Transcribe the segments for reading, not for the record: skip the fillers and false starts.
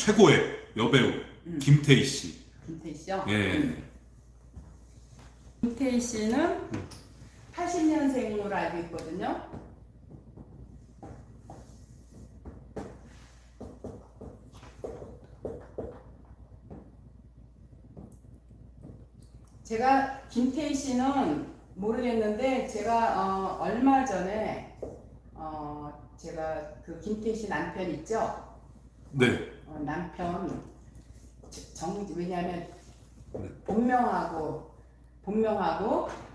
최고의 여배우 김태희 씨. 김태희 씨요? 예. 김태희 씨는 80년생으로 알고 있거든요. 제가 김태희 씨는 모르겠는데 제가 얼마 전에 제가 그 김태희 씨 남편 있죠? 네. 남편 왜냐하면 네. 본명하고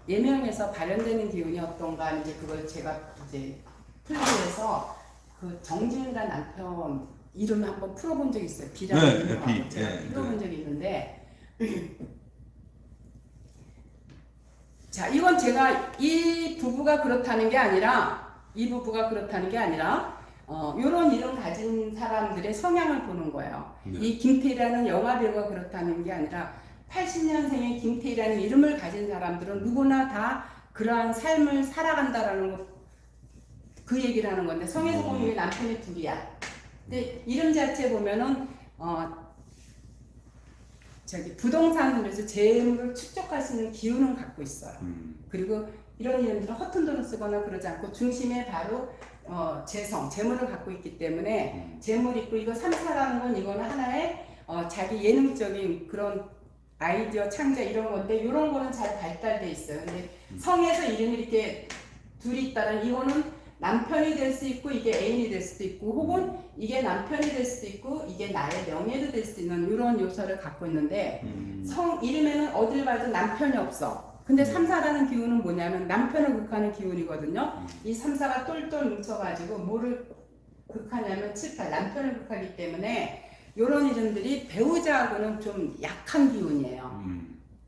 예명에서 발현되는 기운이 어떤가 이제 그걸 제가 이제 풀이해서 그 정지훈이라는 남편 이름 한번 풀어본 적이 있어요. 비라는 네, 이름하고 비. 제가 네, 풀어본 적이 있는데 자 이건 제가 이 부부가 그렇다는 게 아니라 요런 이름 가진 사람들의 성향을 보는 거예요. 네. 이 김태희라는 영화 배우가 그렇다는 게 아니라 80년생의 김태희라는 이름을 가진 사람들은 누구나 다 그러한 삶을 살아간다라는 거, 그 얘기를 하는 건데 성에서 보면 남편이 둘이야. 근데 이름 자체 보면은 부동산으로서 재물을 축적할 수 있는 기운을 갖고 있어요. 그리고 이런 이름들은 허튼 돈을 쓰거나 그러지 않고 중심에 바로 재물을 갖고 있기 때문에 재물 있고 이거 삼사라는 건 이거는 하나의 자기 예능적인 그런 아이디어 창작 이런 건데 이런 거는 잘 발달돼 있어요. 근데 성에서 이름이 이렇게 둘이 있다는 이거는 남편이 될 수 있고 이게 애인이 될 수도 있고 혹은 이게 남편이 될 수도 있고 이게 나의 명예도 될 수 있는 이런 요소를 갖고 있는데 성 이름에는 어딜 봐도 남편이 없어. 근데 삼사라는 기운은 뭐냐면 남편을 극하는 기운이거든요. 이 삼사가 똘똘 뭉쳐가지고 뭐를 극하냐면 7, 8 남편을 극하기 때문에 이런 이름들이 배우자하고는 좀 약한 기운이에요.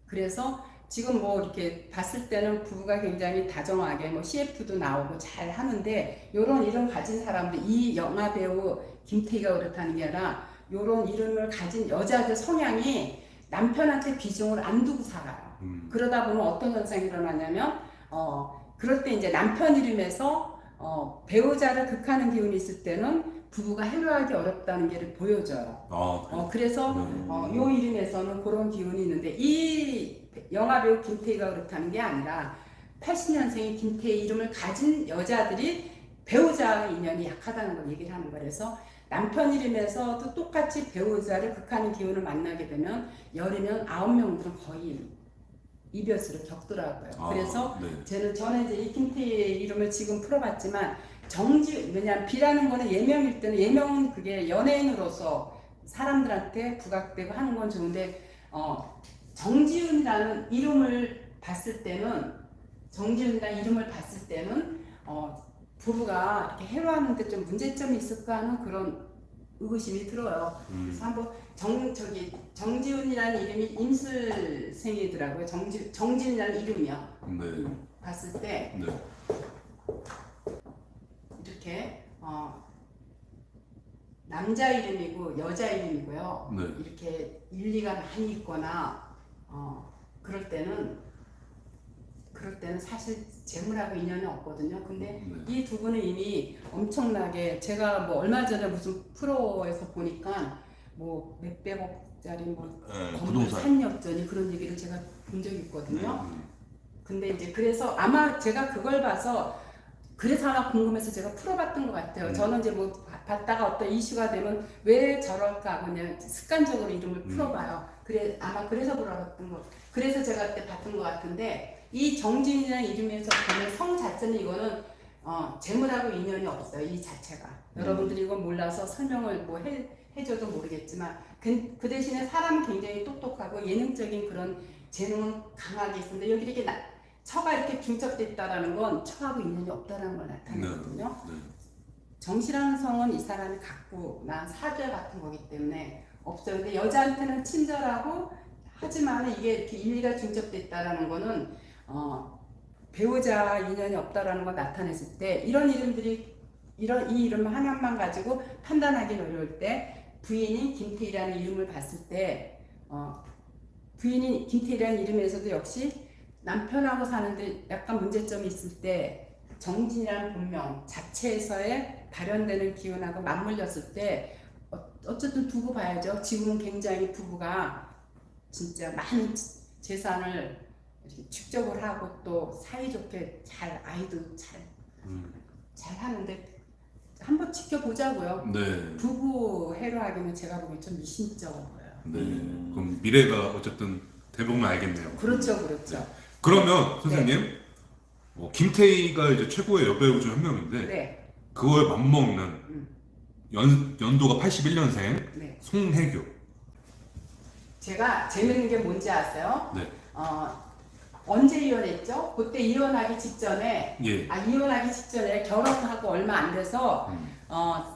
그래서 지금 뭐 이렇게 봤을 때는 부부가 굉장히 다정하게 뭐 CF도 나오고 잘 하는데 이런 이름 가진 사람들 이 영화 배우 김태희가 그렇다는 게 아니라 이런 이름을 가진 여자들 성향이 남편한테 비중을 안 두고 살아요. 그러다 보면 어떤 현상이 일어나냐면 그럴 때 이제 남편 이름에서 배우자를 극하는 기운이 있을 때는 부부가 해로하기 어렵다는 게 보여져요. 그래서 요 이름에서는 그런 기운이 있는데 이 영화 배우 김태희가 그렇다는 게 아니라 80년생의 김태희 이름을 가진 여자들이 배우자의 인연이 약하다는 걸 얘기를 하는 거예요. 그래서 남편 이름에서도 똑같이 배우자를 극하는 기운을 만나게 되면 열이면 9명들은 거의 이별수를 겪더라고요. 그래서 네. 저는 이제 이 김태희 이름을 지금 풀어봤지만 왜냐면 비라는 거는 예명일 때는 예명은 그게 연예인으로서 사람들한테 부각되고 하는 건 좋은데 정지훈이라는 이름을 봤을 때는 부부가 이렇게 해로하는데 좀 문제점이 있을까 하는 그런 의구심이 들어요. 그래서 한번 정지훈이라는 이름이 임술생이더라고요. 정지훈이라는 이름이요. 네. 봤을 때 네. 이렇게 남자 이름이고 여자 이름이고요. 네. 이렇게 일리가 많이 있거나 그럴 때는 사실 재물하고 인연이 없거든요. 근데 이 두 분은 이미 엄청나게 제가 뭐 얼마 전에 무슨 프로에서 보니까 뭐 몇백억짜리 뭐 건물 산역전이 그런 얘기를 제가 본 적이 있거든요. 근데 이제 그래서 아마 제가 그걸 봐서 그래서 아마 궁금해서 제가 풀어봤던 것 같아요. 저는 이제 뭐 봤다가 어떤 이슈가 되면 왜 저럴까 그냥 습관적으로 이름을 풀어봐요. 아마 그래서 물어봤던 거. 그래서 제가 그때 봤던 것 같은데 이 정진이라는 이름에서 보면 성 자체는 이거는 재물하고 인연이 없어요. 이 자체가. 여러분들이 이거 몰라서 설명을 뭐 해줘도 모르겠지만 그 대신에 사람은 굉장히 똑똑하고 예능적인 그런 재능은 강하게 있는데 여기 이렇게 처가 이렇게 중첩돼 있다라는 건 처하고 인연이 없다라는 걸 나타내거든요. 네. 정씨라는 성은 이 사람이 갖고 난 사죄 같은 거기 때문에 없어요. 근데 여자한테는 친절하고 하지만 이게 이렇게 일리가 중첩돼 있다라는 거는 배우자 인연이 없다라는 걸 나타냈을 때 이런 이름들이 이 이름 하나만 가지고 판단하기 어려울 때 부인이 김태희라는 이름을 봤을 때 부인이 김태희라는 이름에서도 역시 남편하고 사는데 약간 문제점이 있을 때 정진이라는 본명 자체에서의 발현되는 기운하고 맞물렸을 때 어쨌든 두고 봐야죠. 지금은 굉장히 부부가 진짜 많은 재산을 이렇게 축적을 하고 또 사이좋게 잘 아이도 잘 하는데 한번 지켜보자고요. 네. 부부 해로하기는 제가 보기엔 좀 미심쩍어 보여요. 네. 그럼 미래가 어쨌든 대부분 알겠네요. 그렇죠, 그렇죠. 그러면 선생님, 김태희가 이제 최고의 여배우 중 한 명인데 네, 그거에 맞먹는 연도가 81년생 네. 송혜교. 제가 재밌는 게 뭔지 아세요? 네. 언제 이혼했죠? 그때 이혼하기 직전에 예. 이혼하기 직전에 결혼하고 얼마 안 돼서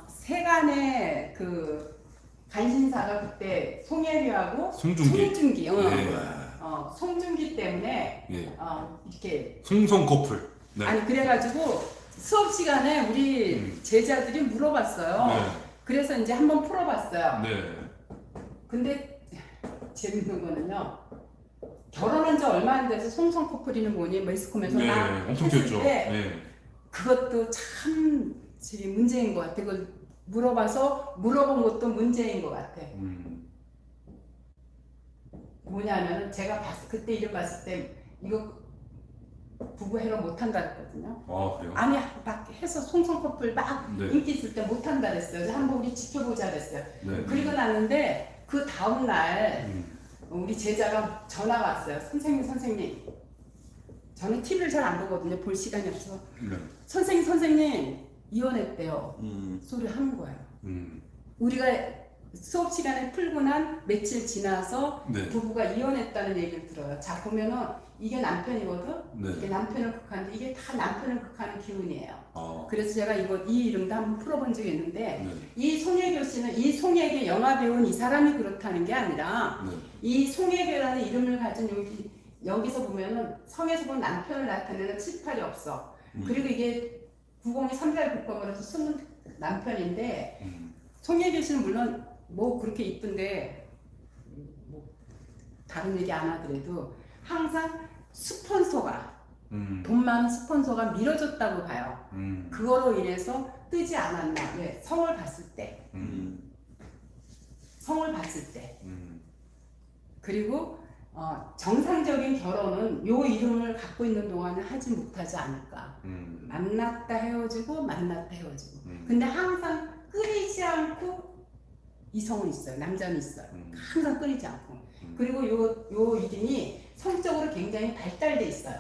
세간의 그 간신사가 그때 송혜교하고 송중기, 예. 송중기 때문에 예. 이렇게 송송 커플. 네. 아니 그래가지고 수업 시간에 우리 제자들이 물어봤어요. 네. 그래서 이제 한번 풀어봤어요. 네. 근데 재밌는 거는요. 결혼한 지 얼마 안 돼서 송송 커플이는 뭐니 매스컴에서 네. 막 엄청 했을 귀엽죠. 때 네. 그것도 참 되게 문제인 것 같아. 그걸 물어본 것도 문제인 것 같아. 뭐냐면 제가 그때 일을 봤을 때 이거 부부 해로 못한다 그랬거든요. 아 그래요? 아니 막 해서 송송 커플 막 네. 인기 있을 때 못한다 그랬어요. 그래서 한번 우리 지켜보자 그랬어요. 네. 그리고 났는데 그 다음 날 우리 제자가 전화가 왔어요. 선생님. 저는 TV를 잘 안 보거든요. 볼 시간이 없어서. 네. 선생님 이혼했대요. 소리 하는 거예요. 우리가 수업 시간에 풀고 난 며칠 지나서 네. 부부가 이혼했다는 얘기를 들어요. 자 보면은 이게 남편이거든. 네. 이게 남편을 극하는데 이게 다 남편을 극하는 기운이에요. 아. 그래서 제가 이 이름도 한번 풀어본 적이 있는데 네. 이 송혜교 씨는 이 송혜교 영화 배우는 이 사람이 그렇다는 게 아니라 네. 이 송혜교라는 이름을 가진 여기서 보면은 성에서 본 남편을 나타내는 칠팔이 없어. 그리고 이게 구공이 3달 국법으로서 숨은 남편인데 송혜교 씨는 물론 뭐 그렇게 이쁜데 뭐 다른 얘기 안 하더라도 항상 스폰서가 돈 많은 스폰서가 밀어줬다고 봐요. 그거로 인해서 뜨지 않았나. 왜? 성을 봤을 때. 성을 봤을 때. 그리고 정상적인 결혼은 요 이름을 갖고 있는 동안은 하지 못하지 않을까. 만났다 헤어지고 만났다 헤어지고. 근데 항상 끊이지 않고 이성은 있어요. 남자는 있어요. 항상 끊이지 않고. 그리고 요 이름이 성적으로 굉장히 발달돼 있어요.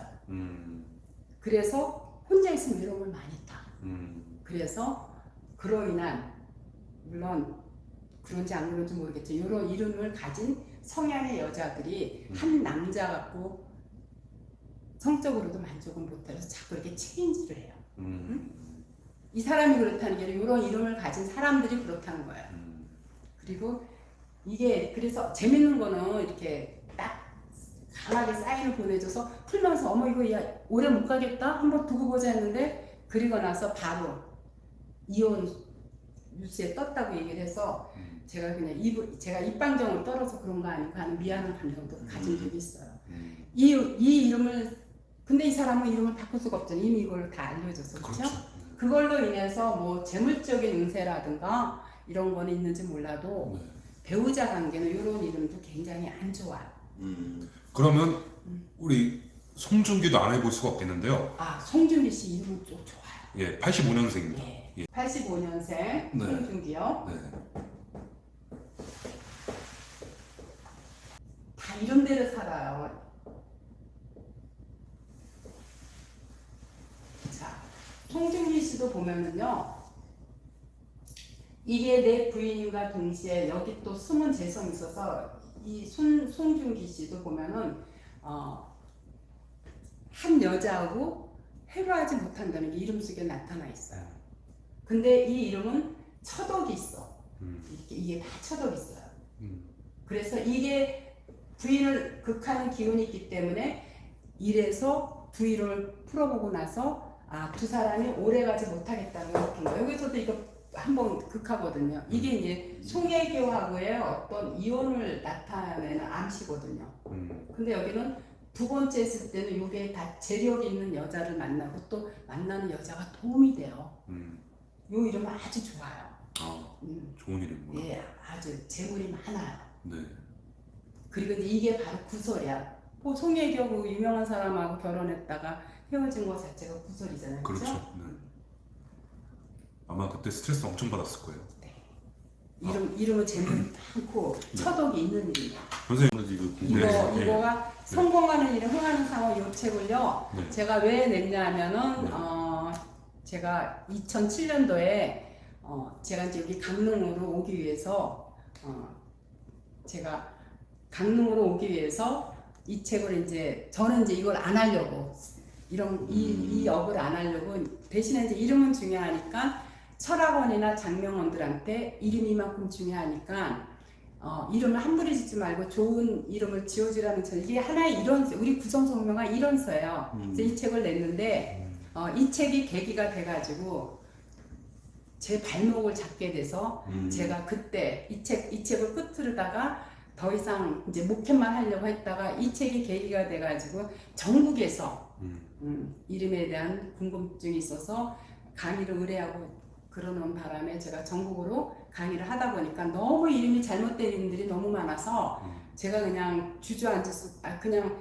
그래서 혼자 있으면 외로움을 많이 타. 그래서 그로 인한 물론 그런지 안 그런지 모르겠죠. 이런 이름을 가진 성향의 여자들이 한 남자 갖고 성적으로도 만족을 못해서 자꾸 이렇게 체인지를 해요. 이 사람이 그렇다는 게 아니라 이런 이름을 가진 사람들이 그렇다는 거예요. 그리고 이게 그래서 재밌는 거는 이렇게 딱 강하게 사인을 보내줘서 풀면서 어머 이거 야 오래 못 가겠다 한번 두고 보자 했는데 그리고 나서 바로 이혼 뉴스에 떴다고 얘기를 해서 제가 그냥 제가 입방정을 떨어서 그런 거 아니고 하는 미안한 감정도 가진 적이 있어요. 이 이름을 근데 이 사람은 이름을 바꿀 수가 없잖아요. 이미 이걸 다 알려줘서 그렇죠? 그걸로 인해서 뭐 재물적인 운세라든가 이런 거는 있는지 몰라도 배우자 관계는 이런 이름도 굉장히 안 좋아요. 그러면 우리 송중기도 안 해볼 수가 없겠는데요. 송중기 씨 이름은 좀 좋아요. 예, 85년생입니다. 예. 85년생 네. 송중기요. 네. 다 이런 데를 살아요. 자, 송중기 씨도 보면은요. 이게 내 부인과 동시에 여기 또 숨은 재성이 있어서 이 송중기 씨도 보면은 한 여자하고 해로하지 못한다는 게 이름 속에 나타나 있어요. 근데 이 이름은 처덕이 있어. 이게 다 처덕이 있어요. 그래서 이게 부인을 극하는 기운이 있기 때문에 이래서 부인을 풀어보고 나서 두 사람이 오래가지 못하겠다는 걸 느낀 거예요. 여기서도 이거 한번 극하거든요. 이게 이제 송혜교하고의 어떤 이혼을 나타내는 암시거든요. 근데 여기는 두 번째 했을 때는 이게 다 재력 있는 여자를 만나고 또 만나는 여자가 도움이 돼요. 요 이름은 아주 좋아요. 좋은 일이구나. 예, 아주 재물이 많아요. 네. 그리고 이게 바로 구설이야. 송혜교 유명한 사람하고 결혼했다가 헤어진 거 자체가 구설이잖아요. 그렇죠. 네. 아마 그때 스트레스 엄청 받았을 거예요. 이름은 재물이 많고 처덕이 있는 일이야. 선생님은 이거 이거가 성공하는 일에 흥하는 상호 이 책을요. 네. 제가 왜 냈냐면은 제가 2007년도에 제가 이제 여기 강릉으로 오기 위해서 제가 강릉으로 오기 위해서 이 책을 이제 저는 이제 이걸 안 하려고 이 업을 안 하려고 대신에 이제 이름은 중요하니까 철학원이나 장명원들한테 이름이만큼 중요하니까 이름을 함부로 짓지 말고 좋은 이름을 지어주라는 이게 하나의 이론서, 우리 구성성명화 이론서예요. 그래서 이 책을 냈는데 이 책이 계기가 돼가지고 제 발목을 잡게 돼서 제가 그때 이 책을 끝으로다가 더 이상 이제 목회만 하려고 했다가 이 책이 계기가 돼가지고 전국에서 이름에 대한 궁금증이 있어서 강의를 의뢰하고 그러는 바람에 제가 전국으로 강의를 하다 보니까 너무 이름이 잘못된 이름들이 너무 많아서 제가 그냥 주저앉아서 그냥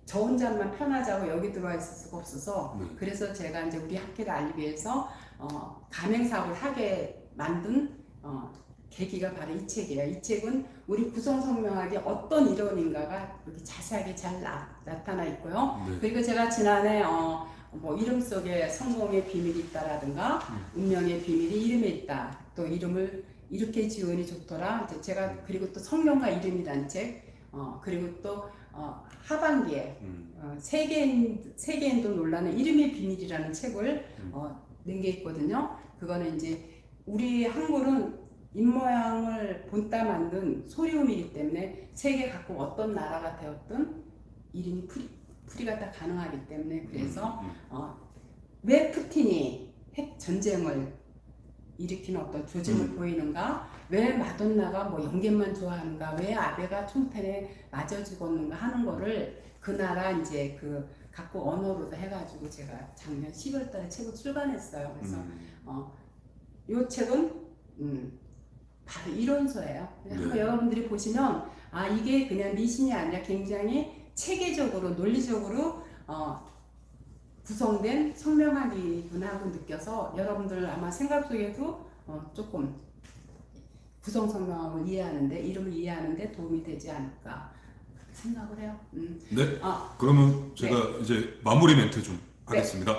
저 혼자만 편하자고 여기 들어와 있을 수가 없어서 그래서 제가 이제 우리 학회를 알리기 위해서 가맹 사업을 하게 만든 계기가 바로 이 책이에요. 이 책은 우리 구성성명학의 어떤 이론인가가 여기 자세하게 잘 나타나 있고요. 그리고 제가 지난해 뭐 이름 속에 성공의 비밀이 있다라든가 운명의 비밀이 이름에 있다. 또 이름을 이렇게 지으니 좋더라. 이제 제가 그리고 또 성령과 이름이라는 책, 그리고 또 하반기에 세계인도 놀라는 이름의 비밀이라는 책을 낸 게 있거든요. 그거는 이제 우리 한글은 입모양을 본따 만든 소리음이기 때문에 세계 각국 어떤 나라가 되었든 이름이 풀이가 다 가능하기 때문에 그래서 왜 푸틴이 핵 전쟁을 일으키는 어떤 조짐을 보이는가, 왜 마돈나가 뭐 영계만 좋아하는가, 왜 아베가 총탄에 맞아 죽었는가 하는 거를 그 나라 이제 그 각국 언어로도 해가지고 제가 작년 12월달에 책을 출간했어요. 그래서 이 책은 바로 이론서예요. 한번 여러분들이 보시면 이게 그냥 미신이 아니라 굉장히 체계적으로 논리적으로 구성된 성명학이구나 하고 느껴서 여러분들 아마 생각 속에도 조금 구성 성명학을 이해하는데 이름을 이해하는데 도움이 되지 않을까 생각을 해요. 네. 그러면 제가 이제 마무리 멘트 좀 하겠습니다.